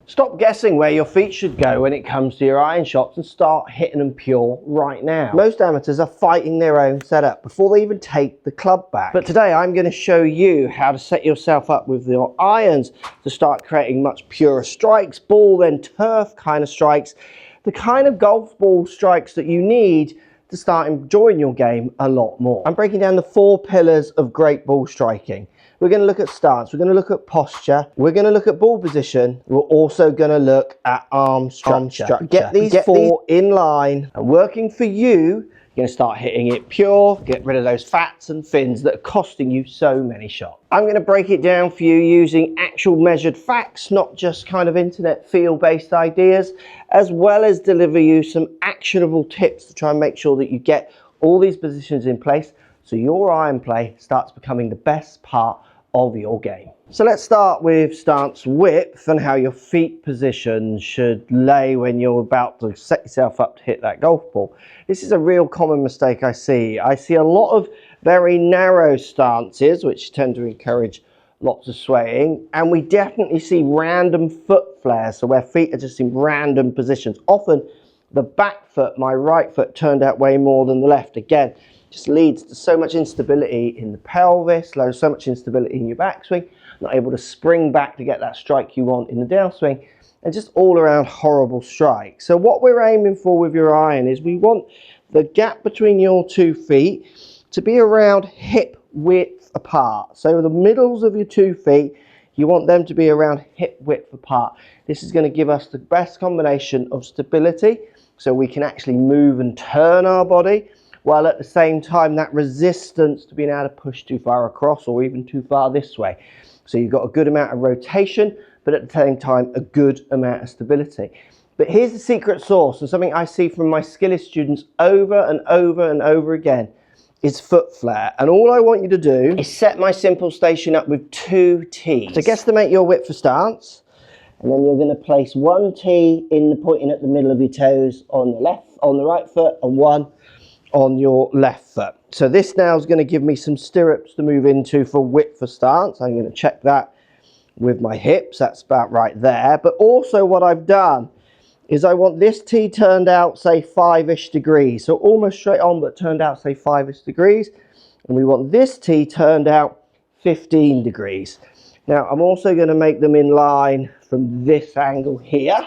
Stop guessing where your feet should go when it comes to your iron shots and start hitting them pure right now. Most amateurs are fighting their own setup before they even take the club back. But today I'm going to show you how to set yourself up with your irons to start creating much purer strikes, ball then turf kind of strikes, the kind of golf ball strikes that you need to start enjoying your game a lot more. I'm breaking down the 4 pillars of great ball striking. We're going to look at stance, we're going to look at posture, we're going to look at ball position, we're also going to look at arm structure. Get these 4 in line and working for you, you're going to start hitting it pure, get rid of those fats and fins that are costing you so many shots. I'm going to break it down for you using actual measured facts, not just kind of internet feel-based ideas, as well as deliver you some actionable tips to try and make sure that you get all these positions in place so your iron play starts becoming the best part of your game. So let's start with stance width and how your feet position should lay when you're about to set yourself up to hit that golf ball. This is a real common mistake I see. I see a lot of very narrow stances which tend to encourage lots of swaying, and we definitely see random foot flares, so where feet are just in random positions. Often the back foot, my right foot, turned out way more than the left. Again, just leads to so much instability in the pelvis, so much instability in your backswing, not able to spring back to get that strike you want in the downswing, and just all around horrible strike. So what we're aiming for with your iron is we want the gap between your 2 feet to be around hip width apart. So the middles of your 2 feet, you want them to be around hip width apart. This is going to give us the best combination of stability, so we can actually move and turn our body, while at the same time that resistance to being able to push too far across or even too far this way. So you've got a good amount of rotation, but at the same time a good amount of stability. But here's the secret sauce, and something I see from my skilled students over and over and over again is foot flare. And all I want you to do is set my simple station up with 2 tees. So guesstimate your width for stance, and then you're going to place 1 tee in the pointing at the middle of your toes on the right foot, and 1 on your left foot. So this now is going to give me some stirrups to move into for width for stance. I'm going to check that with my hips, that's about right there. But also what I've done is I want this tee turned out say 5-ish degrees, so almost straight on but turned out say 5-ish degrees, and we want this tee turned out 15 degrees. Now I'm also going to make them in line from this angle here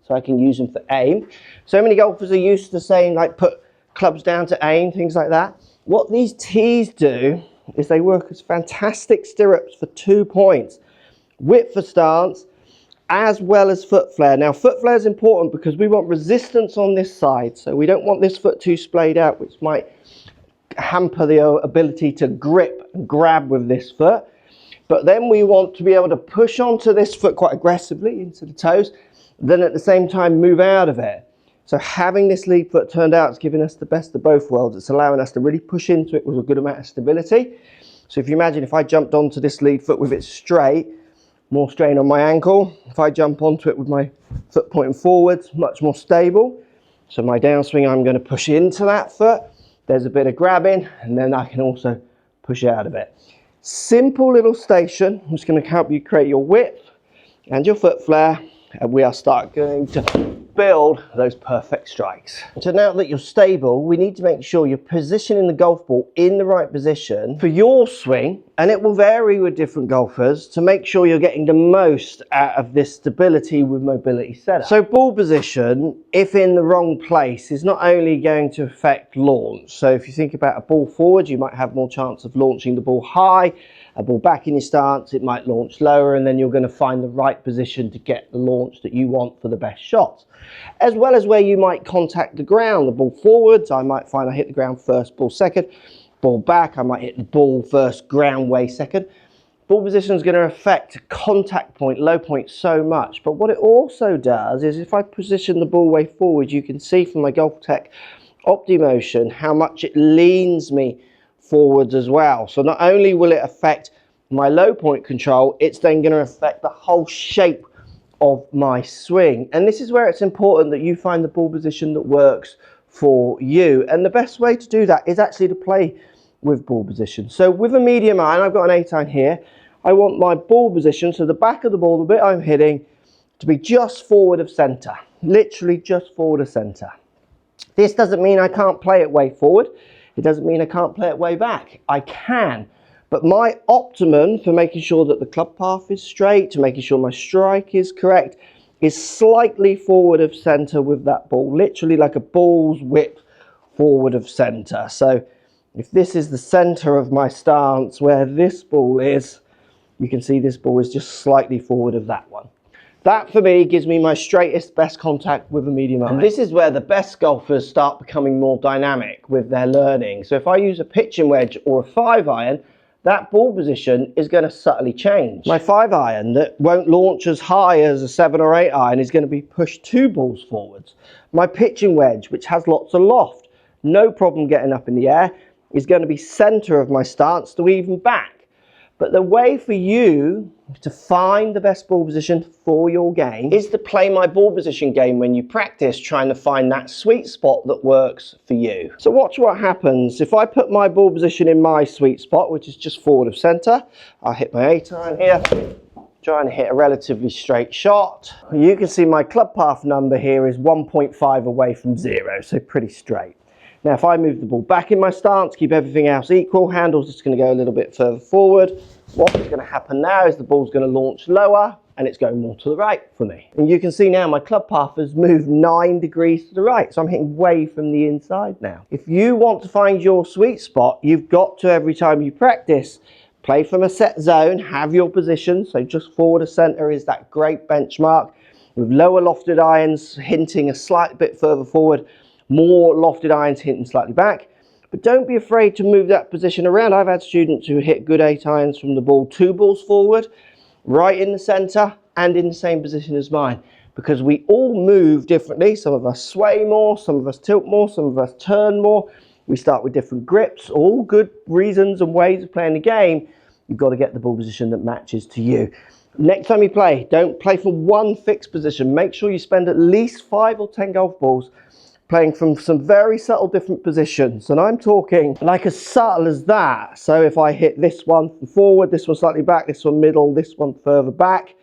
so I can use them for aim. So many golfers are used to saying like put clubs down to aim, things like that. What these tees do is they work as fantastic stirrups for 2 points, width for stance as well as foot flare. Now foot flare is important because we want resistance on this side, so we don't want this foot too splayed out, which might hamper the ability to grip and grab with this foot. But then we want to be able to push onto this foot quite aggressively into the toes, then at the same time move out of it. So having this lead foot turned out is giving us the best of both worlds. It's allowing us to really push into it with a good amount of stability. So if you imagine if I jumped onto this lead foot with it straight, more strain on my ankle. If I jump onto it with my foot pointing forwards, much more stable. So my downswing, I'm going to push into that foot. There's a bit of grabbing, and then I can also push out of it. Simple little station. I'm just going to help you create your width and your foot flare, and we are going to build those perfect strikes. So now that you're stable, we need to make sure you're positioning the golf ball in the right position for your swing, and it will vary with different golfers to make sure you're getting the most out of this stability with mobility setup. So ball position, if in the wrong place, is not only going to affect launch. So if you think about a ball forward, you might have more chance of launching the ball high. A ball back in your stance, it might launch lower, and then you're going to find the right position to get the launch that you want for the best shots. As well as where you might contact the ground. The ball forwards, I might find I hit the ground first, ball second. Ball back, I might hit the ball first, ground way second. Ball position is going to affect contact point, low point so much. But what it also does is if I position the ball way forward, you can see from my Golf Tech OptiMotion how much it leans me forwards as well. So not only will it affect my low point control, it's then going to affect the whole shape of my swing. And this is where it's important that you find the ball position that works for you. And the best way to do that is actually to play with ball position. So with a medium iron, I've got an 8 iron here. I want my ball position, so the back of the ball, the bit I'm hitting, to be just forward of center, literally just forward of center. This doesn't mean I can't play it way forward. It doesn't mean I can't play it way back. I can, but my optimum for making sure that the club path is straight, to making sure my strike is correct, is slightly forward of center with that ball, literally like a ball's width forward of center. So if this is the center of my stance where this ball is, you can see this ball is just slightly forward of that one. That for me gives me my straightest, best contact with a medium iron. And this is where the best golfers start becoming more dynamic with their learning. So if I use a pitching wedge or a 5-iron, that ball position is going to subtly change. My 5-iron that won't launch as high as a 7 or 8-iron is going to be pushed 2 balls forwards. My pitching wedge, which has lots of loft, no problem getting up in the air, is going to be center of my stance to even back. But the way for you to find the best ball position for your game is to play my ball position game when you practice, trying to find that sweet spot that works for you. So watch what happens. If I put my ball position in my sweet spot, which is just forward of center, I'll hit my 8-iron here, trying to hit a relatively straight shot. You can see my club path number here is 1.5 away from 0, so pretty straight. Now if I move the ball back in my stance, keep everything else equal, handle's just going to go a little bit further forward. What's going to happen now is the ball's going to launch lower and it's going more to the right for me. And you can see now my club path has moved 9 degrees to the right, so I'm hitting way from the inside now. If you want to find your sweet spot, you've got to, every time you practice, play from a set zone, have your position, so just forward of center is that great benchmark, with lower lofted irons hinting a slight bit further forward, more lofted irons hinting slightly back. But don't be afraid to move that position around. I've had students who hit good 8-irons from the ball 2 balls forward, right in the center, and in the same position as mine. Because we all move differently. Some of us sway more, some of us tilt more, some of us turn more. We start with different grips, all good reasons and ways of playing the game. You've got to get the ball position that matches to you. Next time you play, don't play for one fixed position. Make sure you spend at least 5 or 10 golf balls playing from some very subtle different positions, and I'm talking like as subtle as that. So if I hit this one forward, this one slightly back, this one middle, this one further back,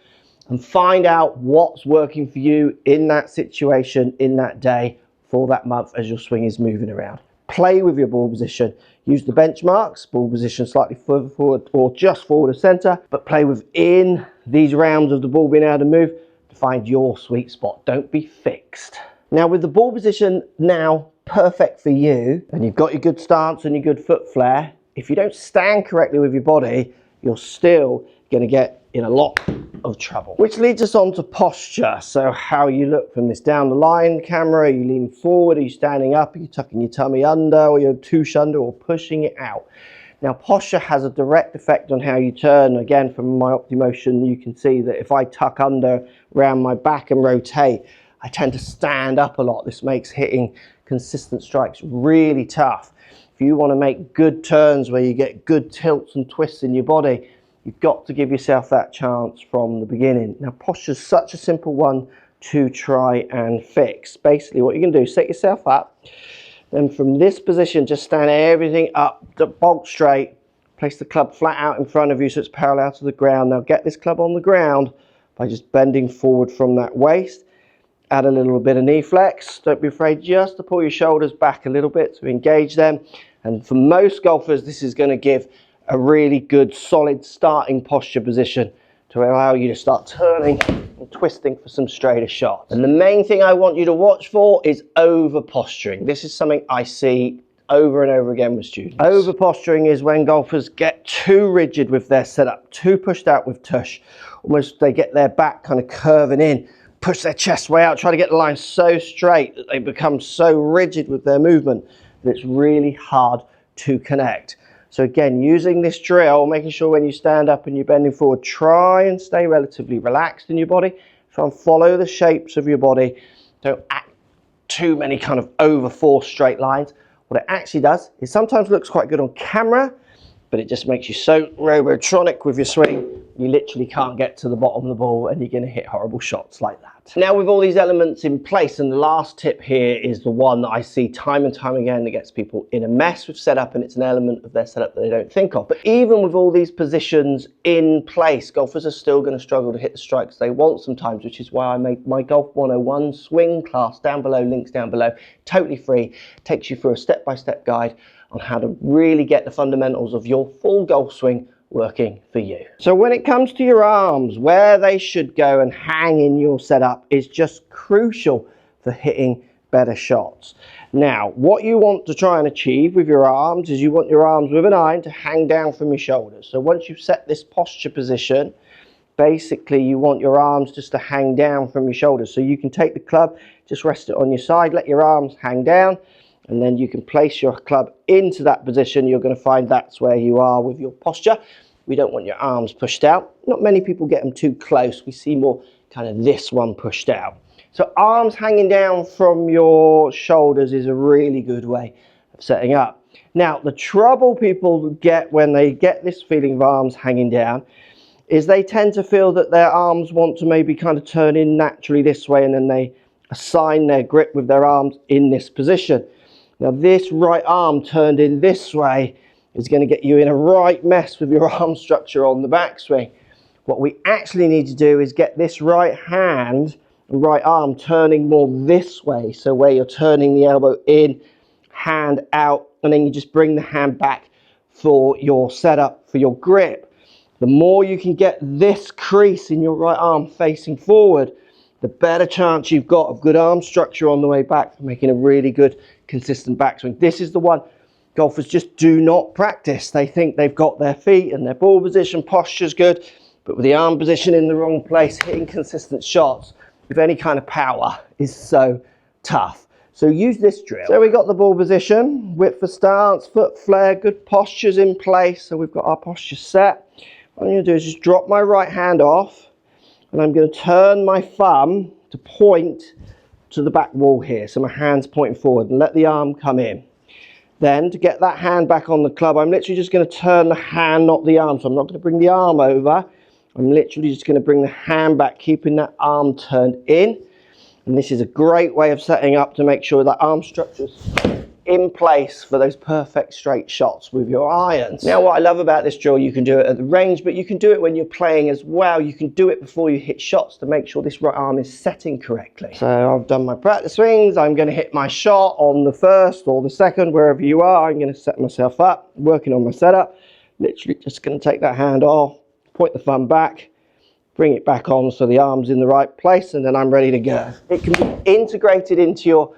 and find out what's working for you in that situation, in that day, for that month as your swing is moving around. Play with your ball position. Use the benchmarks, ball position slightly further forward or just forward of center, but play within these rounds of the ball being able to move to find your sweet spot. Don't be fixed. Now with the ball position now perfect for you, and you've got your good stance and your good foot flare, if you don't stand correctly with your body, you're still going to get in a lot of trouble. Which leads us on to posture. So how you look from this down the line camera, are you leaning forward, are you standing up, are you tucking your tummy under, or you're touche under, or pushing it out. Now posture has a direct effect on how you turn. Again, from my OptiMotion, you can see that if I tuck under around my back and rotate, I tend to stand up a lot. This makes hitting consistent strikes really tough. If you want to make good turns where you get good tilts and twists in your body, you've got to give yourself that chance from the beginning. Now posture is such a simple one to try and fix. Basically what you can do is set yourself up, then from this position just stand everything up, bolt straight, place the club flat out in front of you so it's parallel to the ground. Now get this club on the ground by just bending forward from that waist. Add a little bit of knee flex. Don't be afraid just to pull your shoulders back a little bit to engage them. And for most golfers, this is going to give a really good solid starting posture position to allow you to start turning and twisting for some straighter shots. And the main thing I want you to watch for is over posturing. This is something I see over and over again with students. Over posturing is when golfers get too rigid with their setup, too pushed out with tush. Almost they get their back kind of curving in, push their chest way out, try to get the line so straight that they become so rigid with their movement that it's really hard to connect. So again, using this drill, making sure when you stand up and you're bending forward, try and stay relatively relaxed in your body. Try and follow the shapes of your body. Don't act too many kind of over 4 straight lines. What it actually does is sometimes looks quite good on camera, but it just makes you so robotronic with your swing you literally can't get to the bottom of the ball and you're going to hit horrible shots like that. Now with all these elements in place, and the last tip here is the one that I see time and time again that gets people in a mess with setup, and it's an element of their setup that they don't think of. But even with all these positions in place, golfers are still going to struggle to hit the strikes they want sometimes, which is why I made my Golf 101 swing class down below, links down below, totally free, takes you through a step-by-step guide on how to really get the fundamentals of your full golf swing working for you. So when it comes to your arms, where they should go and hang in your setup is just crucial for hitting better shots. Now, what you want to try and achieve with your arms is you want your arms with an iron to hang down from your shoulders. So once you've set this posture position, basically you want your arms just to hang down from your shoulders. So you can take the club, just rest it on your side, let your arms hang down, and then you can place your club into that position. You're going to find that's where you are with your posture. We don't want your arms pushed out. Not many people get them too close. We see more kind of this one pushed out. So arms hanging down from your shoulders is a really good way of setting up. Now, the trouble people get when they get this feeling of arms hanging down is they tend to feel that their arms want to maybe kind of turn in naturally this way, and then they assign their grip with their arms in this position. Now this right arm turned in this way is going to get you in a right mess with your arm structure on the backswing. What we actually need to do is get this right hand and right arm turning more this way. So where you're turning the elbow in, hand out, and then you just bring the hand back for your setup, for your grip. The more you can get this crease in your right arm facing forward, the better chance you've got of good arm structure on the way back for making a really good consistent backswing. This is the one golfers just do not practice. They think they've got their feet and their ball position, posture's good, but with the arm position in the wrong place, hitting consistent shots with any kind of power is so tough. So use this drill. So we've got the ball position, width for stance, foot flare, good postures in place. So we've got our posture set. What I'm going to do is just drop my right hand off, and I'm going to turn my thumb to point to the back wall here. So my hand's pointing forward, and let the arm come in. Then to get that hand back on the club, I'm literally just going to turn the hand, not the arm. So I'm not going to bring the arm over. I'm literally just going to bring the hand back, keeping that arm turned in. And this is a great way of setting up to make sure that arm structure's in place for those perfect straight shots with your irons. Now what I love about this drill, you can do it at the range, but you can do it when you're playing as well. You can do it before you hit shots to make sure this right arm is setting correctly. So I've done my practice swings. I'm going to hit my shot on the first or the second, wherever you are. I'm going to set myself up, working on my setup. Literally just going to take that hand off, point the thumb back, bring it back on so the arm's in the right place, and then I'm ready to go. It can be integrated into your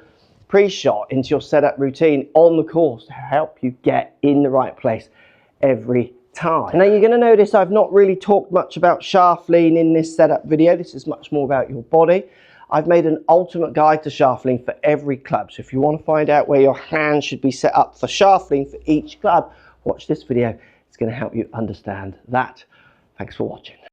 pre-shot, into your setup routine on the course to help you get in the right place every time. Now you're going to notice I've not really talked much about shaft lean in this setup video. This is much more about your body. I've made an ultimate guide to shaft lean for every club. So if you want to find out where your hand should be set up for shaft lean for each club, watch this video. It's going to help you understand that. Thanks for watching.